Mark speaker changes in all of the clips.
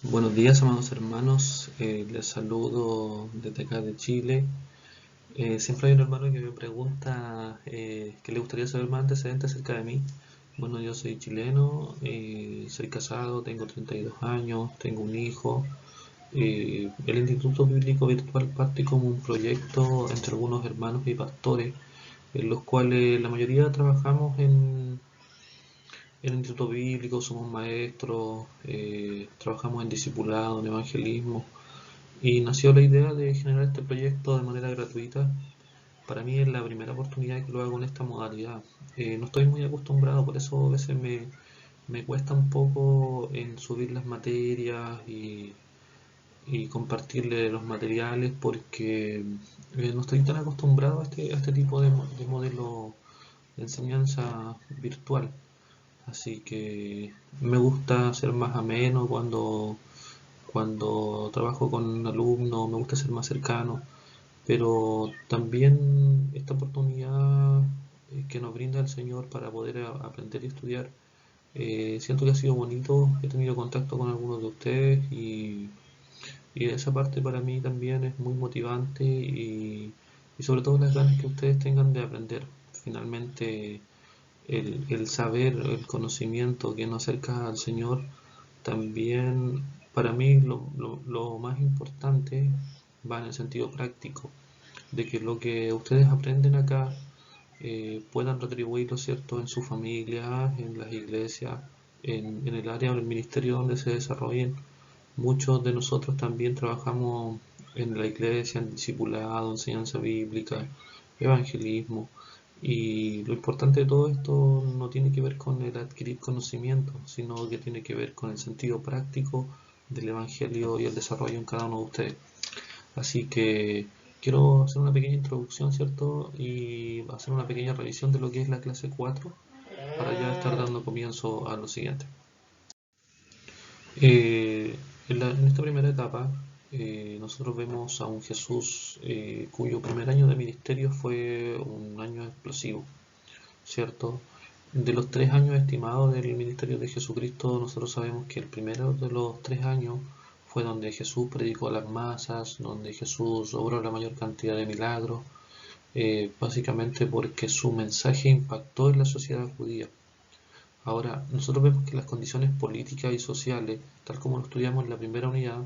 Speaker 1: Buenos días, amados hermanos. Les saludo desde acá de Chile. Siempre hay un hermano que me pregunta que le gustaría saber más antecedentes acerca de mí. Bueno, yo soy chileno, soy casado, tengo 32 años, tengo un hijo. El Instituto Bíblico Virtual parte como un proyecto entre algunos hermanos y pastores, en los cuales la mayoría trabajamos en el Instituto Bíblico, somos maestros, trabajamos en discipulado, en evangelismo. Y nació la idea de generar este proyecto de manera gratuita. Para mí es la primera oportunidad que lo hago en esta modalidad. No estoy muy acostumbrado, por eso a veces me cuesta un poco en subir las materias y compartirle los materiales porque no estoy tan acostumbrado a este tipo de modelo de enseñanza virtual. Así que me gusta ser más ameno cuando trabajo con alumnos, me gusta ser más cercano, pero también esta oportunidad que nos brinda el Señor para poder aprender y estudiar, siento que ha sido bonito, he tenido contacto con algunos de ustedes y esa parte para mí también es muy motivante y sobre todo las ganas que ustedes tengan de aprender. Finalmente, el saber, el conocimiento que nos acerca al Señor, también para mí lo más importante va en el sentido práctico, de que lo que ustedes aprenden acá puedan retribuirlo, ¿cierto?, en su familia, en las iglesias, en el área o en el ministerio donde se desarrollen. Muchos de nosotros también trabajamos en la iglesia, en discipulado, enseñanza bíblica, evangelismo. Y lo importante de todo esto no tiene que ver con el adquirir conocimiento, sino que tiene que ver con el sentido práctico del evangelio y el desarrollo en cada uno de ustedes. Así que quiero hacer una pequeña introducción, ¿cierto? Y hacer una pequeña revisión de lo que es la clase 4 para ya estar dando comienzo a lo siguiente. Eh, en esta primera etapa, nosotros vemos a un Jesús cuyo primer año de ministerio fue un año explosivo, ¿cierto? De los 3 años estimados del ministerio de Jesucristo, nosotros sabemos que el primero de los 3 años fue donde Jesús predicó a las masas, donde Jesús obró la mayor cantidad de milagros, básicamente porque su mensaje impactó en la sociedad judía. Ahora, nosotros vemos que las condiciones políticas y sociales, tal como lo estudiamos en la primera unidad,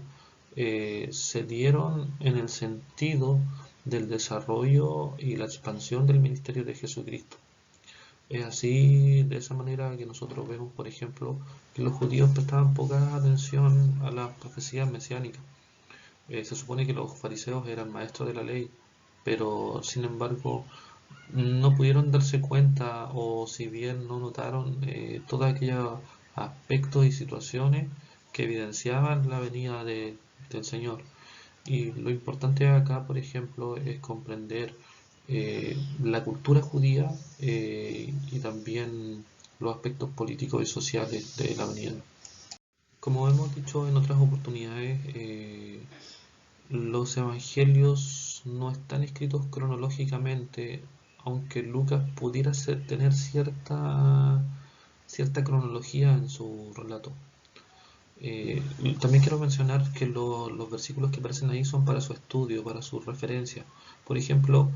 Speaker 1: se dieron en el sentido del desarrollo y la expansión del ministerio de Jesucristo. Es así, de esa manera que nosotros vemos, por ejemplo, que los judíos prestaban poca atención a las profecías mesiánicas. Se supone que los fariseos eran maestros de la ley, pero sin embargo no pudieron darse cuenta o si bien no notaron todos aquellos aspectos y situaciones que evidenciaban la venida del Señor. Y lo importante acá, por ejemplo, es comprender la cultura judía y también los aspectos políticos y sociales de la venida. Como hemos dicho en otras oportunidades, los evangelios no están escritos cronológicamente, aunque Lucas pudiera tener cierta cronología en su relato. También quiero mencionar que los versículos que aparecen ahí son para su estudio, para su referencia. Por ejemplo,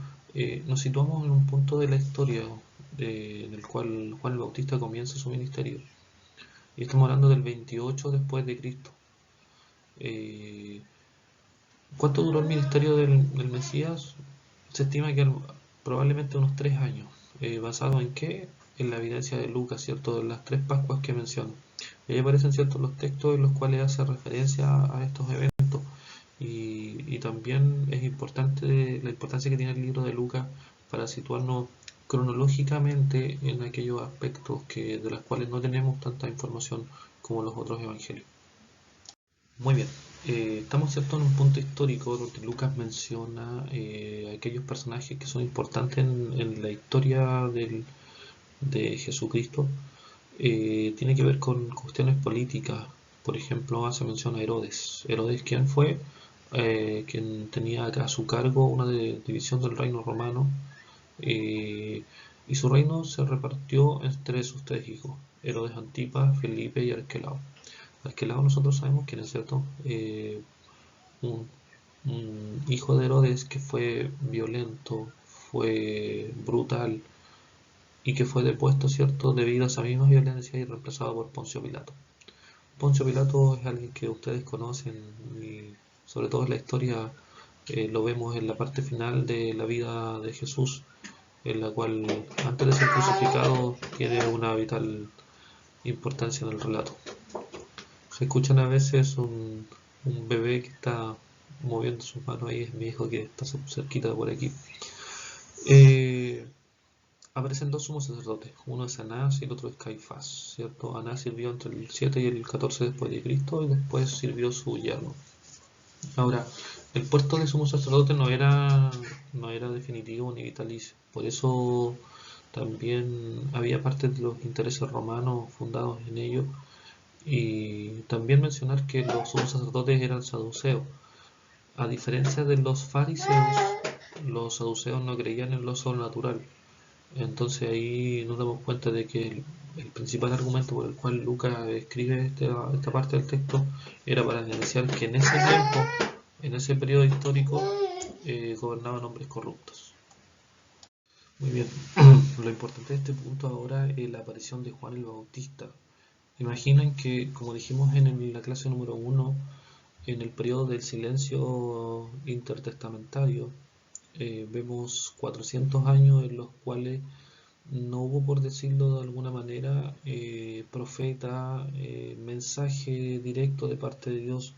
Speaker 1: nos situamos en un punto de la historia en el cual Juan el Bautista comienza su ministerio. Y estamos hablando del 28 después de Cristo. Eh, ¿Cuánto duró el ministerio del Mesías? Se estima que probablemente unos 3 años. ¿Basado en qué? En la evidencia de Lucas, ¿cierto? De las 3 Pascuas que menciona. Y ahí aparecen ciertos los textos en los cuales hace referencia a estos eventos. Y también es importante la importancia que tiene el libro de Lucas para situarnos cronológicamente en aquellos aspectos de los cuales no tenemos tanta información como los otros evangelios. Muy bien, estamos cierto en un punto histórico donde Lucas menciona aquellos personajes que son importantes en la historia de Jesucristo. Tiene que ver con cuestiones políticas. Por ejemplo, hace mención a Herodes. Herodes, ¿quién fue? Quien tenía acá a su cargo una división del reino romano, eh, y su reino se repartió entre sus 3 hijos, Herodes Antipas, Felipe y Arquelao. Arquelao nosotros sabemos quién es, ¿cierto? Un, un hijo de Herodes que fue violento, fue brutal y que fue depuesto, ¿cierto?, debido a esa misma violencia y reemplazado por Poncio Pilato. Poncio Pilato es alguien que ustedes conocen y sobre todo en la historia lo vemos en la parte final de la vida de Jesús, en la cual antes de ser crucificado tiene una vital importancia en el relato. Se escuchan a veces un bebé que está moviendo sus manos, ahí es mi hijo que está cerquita de por aquí. Aparecen dos sumos sacerdotes, uno es Anás y el otro es Caifás, ¿cierto? Anás sirvió entre el 7 y el 14 después de Cristo y después sirvió su yerno. Ahora, el puesto de sumo sacerdote no era definitivo ni vitalicio, por eso también había parte de los intereses romanos fundados en ello, y también mencionar que los sumos sacerdotes eran saduceos. A diferencia de los fariseos, los saduceos no creían en lo sobrenatural. Entonces ahí nos damos cuenta de que el principal argumento por el cual Lucas escribe esta parte del texto era para evidenciar que en ese tiempo, en ese periodo histórico, gobernaban hombres corruptos. Muy bien, lo importante de este punto ahora es la aparición de Juan el Bautista. Imaginen que, como dijimos en la clase número 1, en el periodo del silencio intertestamentario, vemos 400 años en los cuales no hubo, por decirlo de alguna manera, profeta, mensaje directo de parte de Dios.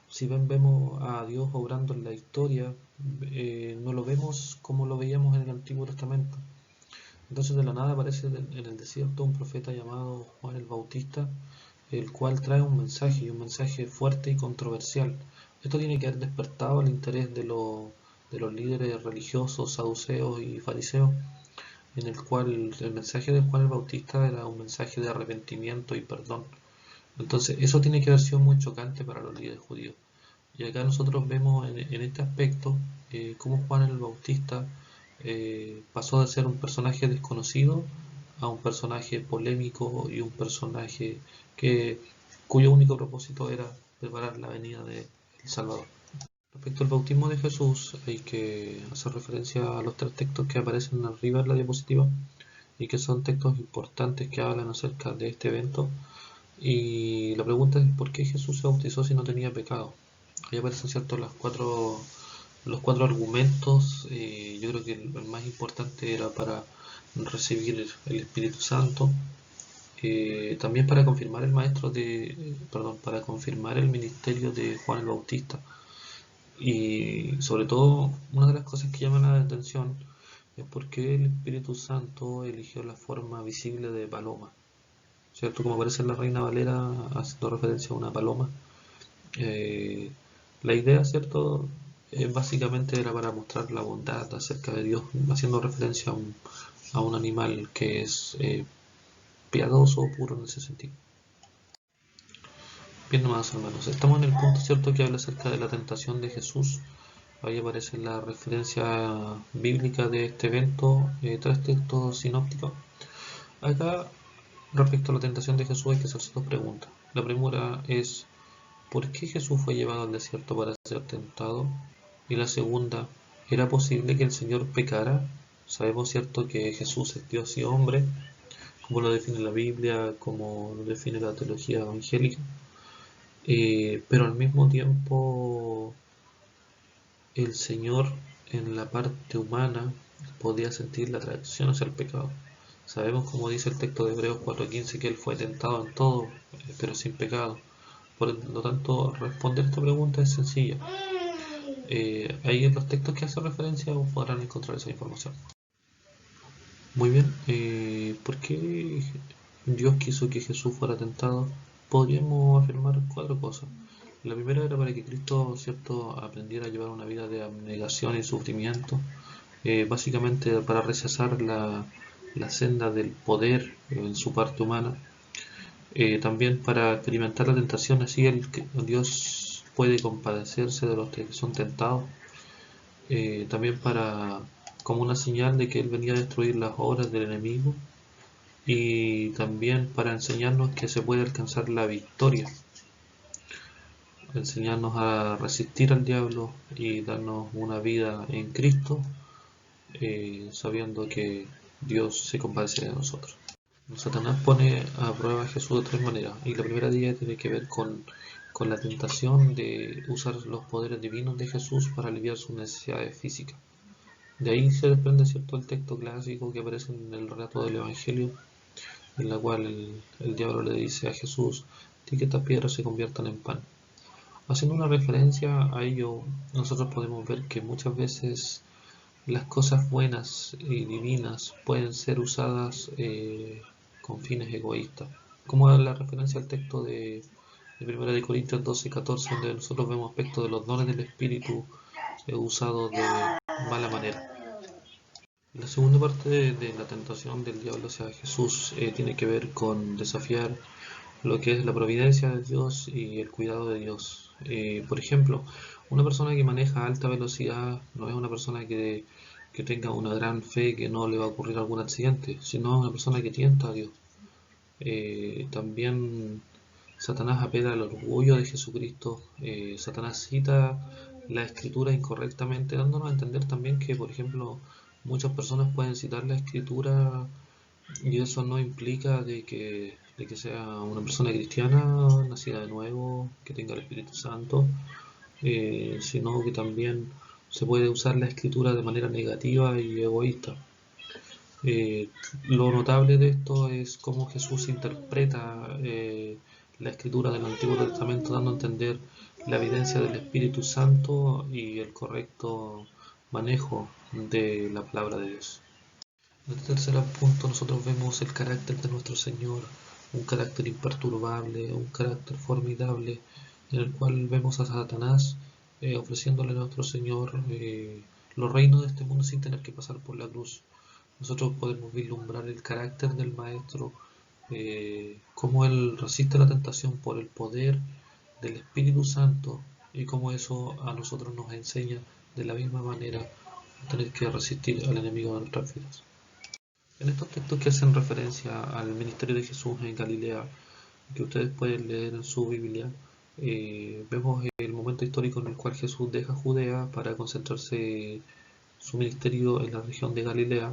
Speaker 1: Si bien vemos a Dios obrando en la historia, no lo vemos como lo veíamos en el Antiguo Testamento. Entonces de la nada aparece en el desierto un profeta llamado Juan el Bautista, el cual trae un mensaje, y un mensaje fuerte y controversial. Esto tiene que haber despertado el interés de los líderes religiosos, saduceos y fariseos, en el cual el mensaje de Juan el Bautista era un mensaje de arrepentimiento y perdón. Entonces eso tiene que haber sido muy chocante para los líderes judíos. Y acá nosotros vemos en este aspecto cómo Juan el Bautista pasó de ser un personaje desconocido a un personaje polémico y un personaje que, cuyo único propósito era preparar la venida del Salvador. Respecto al bautismo de Jesús, hay que hacer referencia a los tres textos que aparecen arriba en la diapositiva y que son textos importantes que hablan acerca de este evento. Y la pregunta es: ¿por qué Jesús se bautizó si no tenía pecado? Ahí aparecen, ¿cierto?, los cuatro argumentos. Yo creo que el más importante era para recibir el Espíritu Santo, también para confirmar para confirmar el ministerio de Juan el Bautista. Y sobre todo, una de las cosas que llaman la atención es por qué el Espíritu Santo eligió la forma visible de paloma, ¿cierto? Como aparece en la Reina Valera haciendo referencia a una paloma. La idea, ¿cierto?, básicamente era para mostrar la bondad acerca de Dios, haciendo referencia a un animal que es piadoso o puro en ese sentido. Bien, nomás, hermanos, estamos en el punto, ¿cierto?, que habla acerca de la tentación de Jesús. Ahí aparece la referencia bíblica de este evento, tres textos sinópticos. Acá, respecto a la tentación de Jesús, hay que hacerse dos preguntas. La primera es: ¿por qué Jesús fue llevado al desierto para ser tentado? Y la segunda: ¿era posible que el Señor pecara? Sabemos, ¿cierto?, que Jesús es Dios y hombre, como lo define la Biblia, como lo define la teología evangélica, pero al mismo tiempo el Señor, en la parte humana, podía sentir la atracción hacia el pecado. Sabemos, como dice el texto de Hebreos 4:15, que Él fue tentado en todo, pero sin pecado. Por lo tanto, responder esta pregunta es sencilla. Ahí en los textos que hacen referencia podrán encontrar esa información. Muy bien, ¿por qué Dios quiso que Jesús fuera tentado? Podríamos afirmar cuatro cosas. La primera era para que Cristo, ¿cierto?, aprendiera a llevar una vida de abnegación y sufrimiento, básicamente para rechazar la senda del poder en su parte humana. También para experimentar la tentación, así Dios puede compadecerse de los que son tentados. También como una señal de que Él venía a destruir las obras del enemigo, y también para enseñarnos que se puede alcanzar la victoria. enseñarnos a resistir al diablo y darnos una vida en Cristo, sabiendo que Dios se compadece de nosotros. Satanás pone a prueba a Jesús de tres maneras, y la primera de ellas tiene que ver con la tentación de usar los poderes divinos de Jesús para aliviar sus necesidades físicas. De ahí se desprende cierto el texto clásico que aparece en el relato del Evangelio, en la cual el diablo le dice a Jesús: "Di que estas piedras se conviertan en pan". Haciendo una referencia a ello, nosotros podemos ver que muchas veces las cosas buenas y divinas pueden ser usadas con fines egoístas. Como la referencia al texto de 1 de Corintios 12:14, donde nosotros vemos aspectos de los dones del Espíritu usados de mala manera. La segunda parte de la tentación del diablo hacia Jesús tiene que ver con desafiar lo que es la providencia de Dios y el cuidado de Dios. Por ejemplo, una persona que maneja a alta velocidad no es una persona que tenga una gran fe que no le va a ocurrir algún accidente, sino una persona que tienta a Dios. También Satanás apela al orgullo de Jesucristo. Satanás cita la escritura incorrectamente, dándonos a entender también que, por ejemplo, muchas personas pueden citar la escritura y eso no implica de que sea una persona cristiana, nacida de nuevo, que tenga el Espíritu Santo, sino que también se puede usar la escritura de manera negativa y egoísta. Lo notable de esto es cómo Jesús interpreta la escritura del Antiguo Testamento, dando a entender la evidencia del Espíritu Santo y el correcto manejo de la palabra de Dios. En este tercer punto nosotros vemos el carácter de nuestro Señor, un carácter imperturbable, un carácter formidable, en el cual vemos a Satanás ofreciéndole a nuestro Señor los reinos de este mundo sin tener que pasar por la cruz. Nosotros podemos vislumbrar el carácter del Maestro, cómo Él resiste la tentación por el poder del Espíritu Santo y cómo eso a nosotros nos enseña de la misma manera tener que resistir al enemigo de nuestras vidas. En estos textos que hacen referencia al ministerio de Jesús en Galilea, que ustedes pueden leer en su Biblia, vemos el momento histórico en el cual Jesús deja Judea para concentrarse su ministerio en la región de Galilea.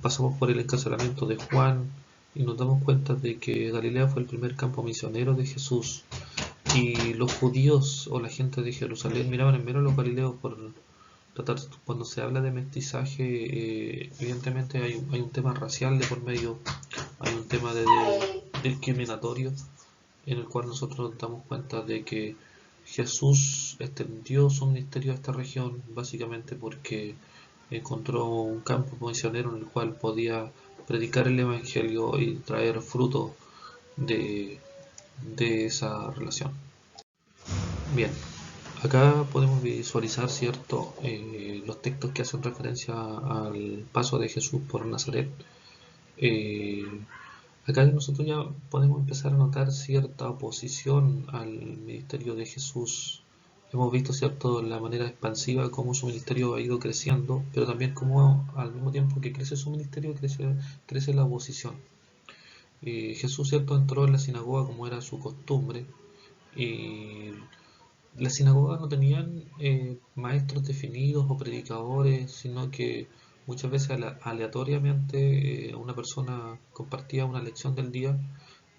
Speaker 1: Pasamos por el encarcelamiento de Juan y nos damos cuenta de que Galilea fue el primer campo misionero de Jesús, y los judíos o la gente de Jerusalén miraban en menos a los galileos por tratar. Cuando se habla de mestizaje, evidentemente hay un tema racial de por medio, hay un tema de discriminatorio, en el cual nosotros nos damos cuenta de que Jesús extendió su ministerio a esta región básicamente porque encontró un campo misionero en el cual podía predicar el Evangelio y traer fruto de, de esa relación. Bien, acá podemos visualizar, ¿cierto?, los textos que hacen referencia al paso de Jesús por Nazaret. Acá nosotros ya podemos empezar a notar cierta oposición al ministerio de Jesús. Hemos visto, ¿cierto?, la manera expansiva cómo su ministerio ha ido creciendo, pero también cómo al mismo tiempo que crece su ministerio crece la oposición. Jesús, ¿cierto?, entró en la sinagoga como era su costumbre, y las sinagogas no tenían maestros definidos o predicadores, sino que muchas veces aleatoriamente una persona compartía una lección del día,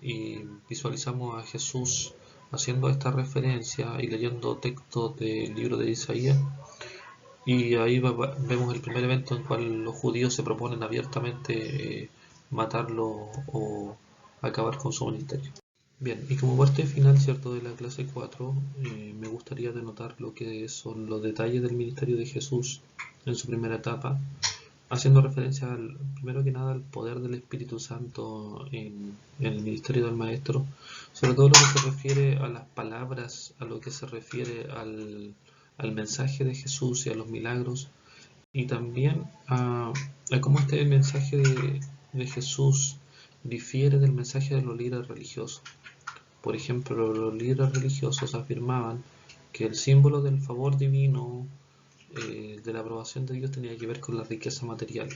Speaker 1: y visualizamos a Jesús haciendo esta referencia y leyendo textos del libro de Isaías, y ahí vemos el primer evento en el cual los judíos se proponen abiertamente matarlo o acabar con su ministerio. Bien, y como parte final, ¿cierto?, de la clase 4, me gustaría denotar lo que son los detalles del ministerio de Jesús en su primera etapa, haciendo referencia primero que nada al poder del Espíritu Santo en el ministerio del Maestro, sobre todo lo que se refiere a las palabras, a lo que se refiere al mensaje de Jesús y a los milagros, y también a cómo este mensaje de Jesús difiere del mensaje de los líderes religiosos. Por ejemplo, los líderes religiosos afirmaban que el símbolo del favor divino, de la aprobación de Dios, tenía que ver con la riqueza material.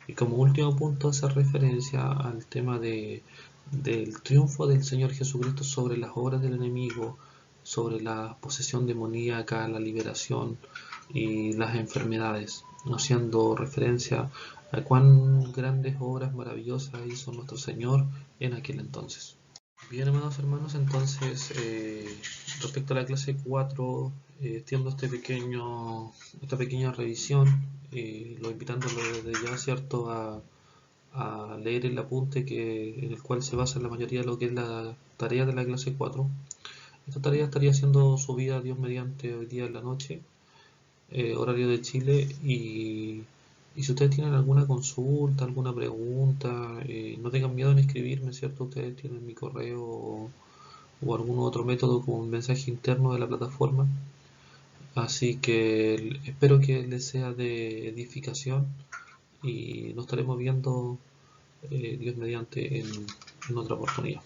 Speaker 1: Y como último punto hace referencia al tema de del triunfo del Señor Jesucristo sobre las obras del enemigo, sobre la posesión demoníaca, la liberación y las enfermedades, haciendo referencia a cuán grandes obras maravillosas hizo nuestro Señor en aquel entonces. Bien, hermanos, entonces respecto a la clase 4, extiendo esta pequeña revisión, lo invitándolo desde ya, ¿cierto?, a leer el apunte en el cual se basa la mayoría de lo que es la tarea de la clase 4. Esta tarea estaría siendo subida, Dios mediante, hoy día en la noche, horario de Chile, y si ustedes tienen alguna consulta, alguna pregunta, no tengan miedo en escribirme, ¿cierto? Ustedes tienen mi correo o algún otro método como un mensaje interno de la plataforma. Así que espero que les sea de edificación y nos estaremos viendo, Dios mediante, en otra oportunidad.